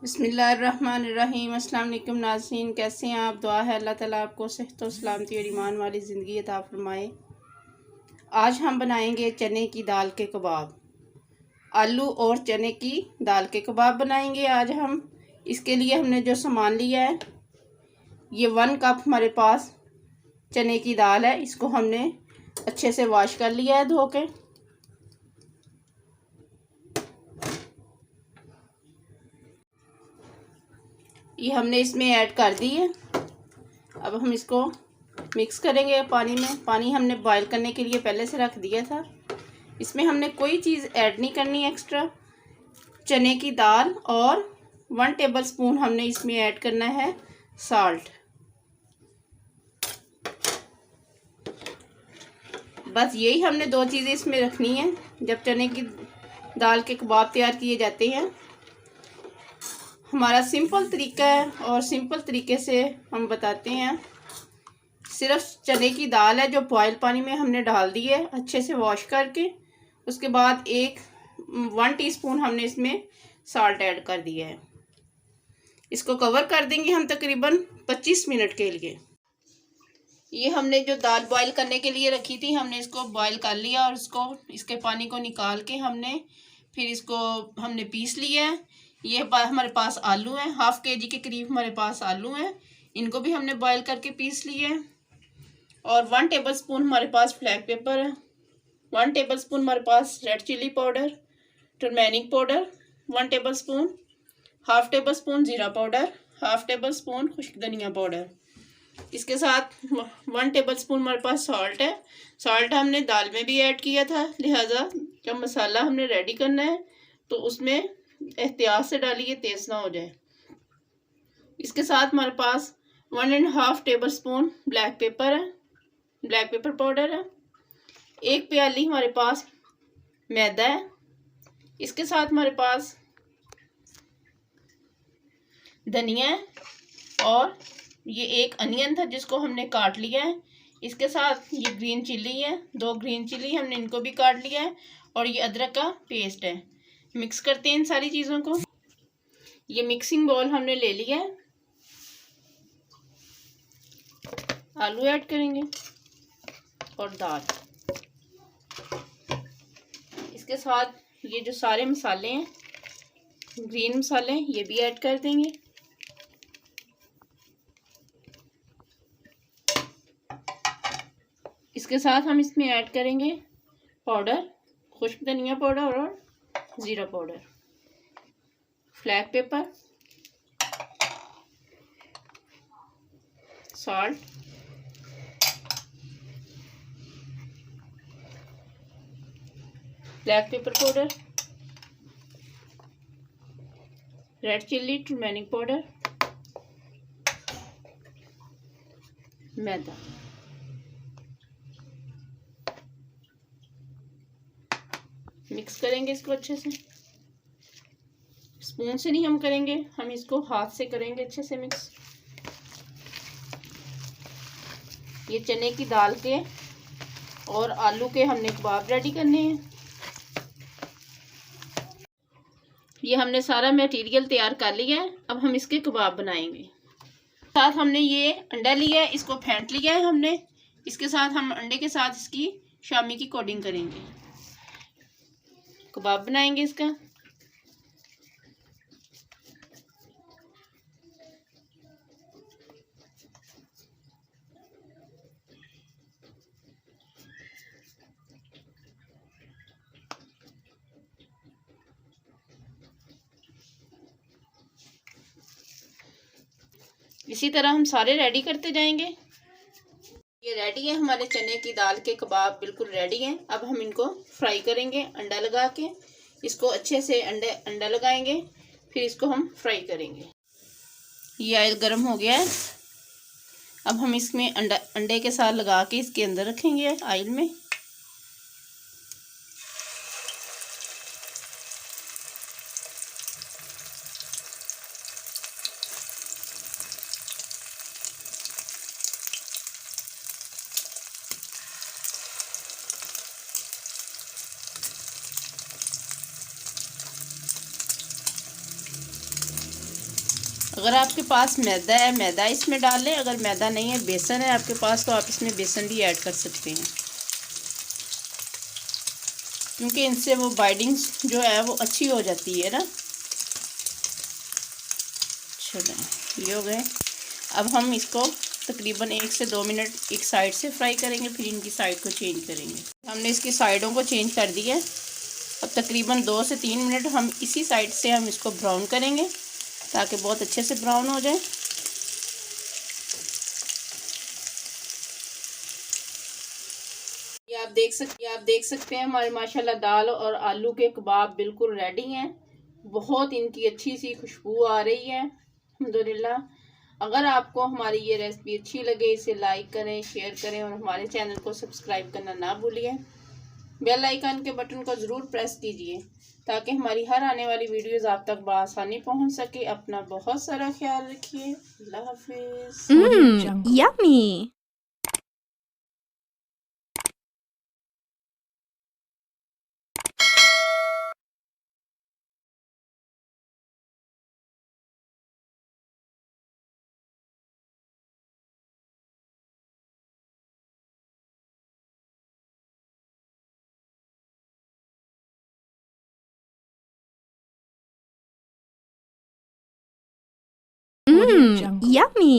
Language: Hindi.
बिस्मिल्लाहिर्रहमानिर्रहीम। अस्सलाम वालेकुम नाज़रीन, कैसे हैं आप? दुआ है अल्लाह ताला आपको सेहत और सलामती और ईमान वाली ज़िंदगी अता फरमाए। आज हम बनाएंगे चने की दाल के कबाब। आलू और चने की दाल के कबाब बनाएंगे आज हम। इसके लिए हमने जो सामान लिया है, ये 1 कप हमारे पास चने की दाल है। इसको हमने अच्छे से वॉश कर लिया है धो के। ये हमने इसमें ऐड कर दी है। अब हम इसको मिक्स करेंगे पानी में। पानी हमने बॉईल करने के लिए पहले से रख दिया था। इसमें हमने कोई चीज़ ऐड नहीं करनी एक्स्ट्रा। चने की दाल और 1 टेबलस्पून हमने इसमें ऐड करना है साल्ट। बस यही हमने 2 चीज़ें इसमें रखनी है जब चने की दाल के कबाब तैयार किए जाते हैं। हमारा सिंपल तरीका है और सिंपल तरीके से हम बताते हैं। सिर्फ चने की दाल है जो बॉयल पानी में हमने डाल दी है अच्छे से वॉश करके। उसके बाद 1 टीस्पून हमने इसमें साल्ट ऐड कर दिया है। इसको कवर कर देंगे हम तकरीबन 25 मिनट के लिए। ये हमने जो दाल बॉईल करने के लिए रखी थी, हमने इसको बॉईल कर लिया और इसके पानी को निकाल के फिर इसको हमने पीस लिया है। ये हमारे पास आलू हैं, ½ kg के करीब हमारे पास आलू हैं। इनको भी हमने बॉईल करके पीस लिए हैं। और 1 टेबलस्पून हमारे पास ब्लैक पेपर है, 1 टेबलस्पून हमारे पास red chili powder, turmeric powder 1 tablespoon, ½ tablespoon ज़ीरा पाउडर, ½ टेबलस्पून खुश्क धनिया पाउडर। इसके साथ 1 टेबलस्पून हमारे पास सॉल्ट है। सॉल्ट हमने दाल में भी ऐड किया था, लिहाजा जब मसाला हमने रेडी करना है तो उसमें एहतियात से डालिए, तेज़ ना हो जाए। इसके साथ हमारे पास 1½ टेबलस्पून ब्लैक पेपर पाउडर है। 1 प्याली हमारे पास मैदा है। इसके साथ हमारे पास धनिया है और ये 1 अनियन था जिसको हमने काट लिया है। इसके साथ ये ग्रीन चिली है, 2 ग्रीन चिली हमने इनको भी काट लिया है। और ये अदरक का पेस्ट है। मिक्स करते हैं इन सारी चीज़ों को। ये मिक्सिंग बाउल हमने ले लिया है। आलू ऐड करेंगे और दाल। इसके साथ ये जो सारे मसाले हैं, ग्रीन मसाले, ये भी ऐड कर देंगे। इसके साथ हम इसमें ऐड करेंगे पाउडर, खुश्क धनिया पाउडर और ज़ीरा powder, black pepper, salt, black pepper powder, red chilli turmeric powder, मैदा। मिक्स करेंगे इसको अच्छे से। स्पून से नहीं हम करेंगे, हम इसको हाथ से करेंगे अच्छे से मिक्स। ये चने की दाल के और आलू के हमने कबाब रेडी करने हैं। ये हमने सारा मटेरियल तैयार कर लिया है। अब हम इसके कबाब बनाएंगे। साथ हमने ये अंडा लिया है, इसको फेंट लिया है हमने। इसके साथ हम अंडे के साथ इसकी शामी की कोटिंग करेंगे, कबाब बनाएंगे इसका। इसी तरह हम सारे रेडी करते जाएंगे। ये रेडी है, हमारे चने की दाल के कबाब बिल्कुल रेडी हैं। अब हम इनको फ्राई करेंगे अंडा लगा के। इसको अच्छे से अंडा लगाएंगे, फिर इसको हम फ्राई करेंगे। ये ऑयल गर्म हो गया है। अब हम इसमें अंडे के साथ लगा के इसके अंदर रखेंगे ऑयल में। अगर आपके पास मैदा है, मैदा इसमें डाल लें। अगर मैदा नहीं है, बेसन है आपके पास, तो आप इसमें बेसन भी ऐड कर सकते हैं, क्योंकि इनसे वो बाइंडिंग जो है वो अच्छी हो जाती है ना। चलो ये हो गए। अब हम इसको तकरीबन 1 से 2 मिनट एक साइड से फ्राई करेंगे, फिर इनकी साइड को चेंज करेंगे। हमने इसकी साइडों को चेंज कर दिया। अब तकरीबन 2 से 3 मिनट हम इसी साइड से हम इसको ब्राउन करेंगे, ताकि बहुत अच्छे से ब्राउन हो जाए। ये आप देख सकते हैं हमारे माशाल्लाह दाल और आलू के कबाब बिल्कुल रेडी हैं। बहुत इनकी अच्छी सी खुशबू आ रही है अल्हम्दुलिल्लाह। अगर आपको हमारी ये रेसिपी अच्छी लगे, इसे लाइक करें, शेयर करें और हमारे चैनल को सब्सक्राइब करना ना भूलिए। बेल आइकन के बटन को ज़रूर प्रेस कीजिए, ताकि हमारी हर आने वाली वीडियोस आप तक बआसानी पहुंच सके। अपना बहुत सारा ख्याल रखिए। अल्लाह हाफिज़। Yummy. Yummy.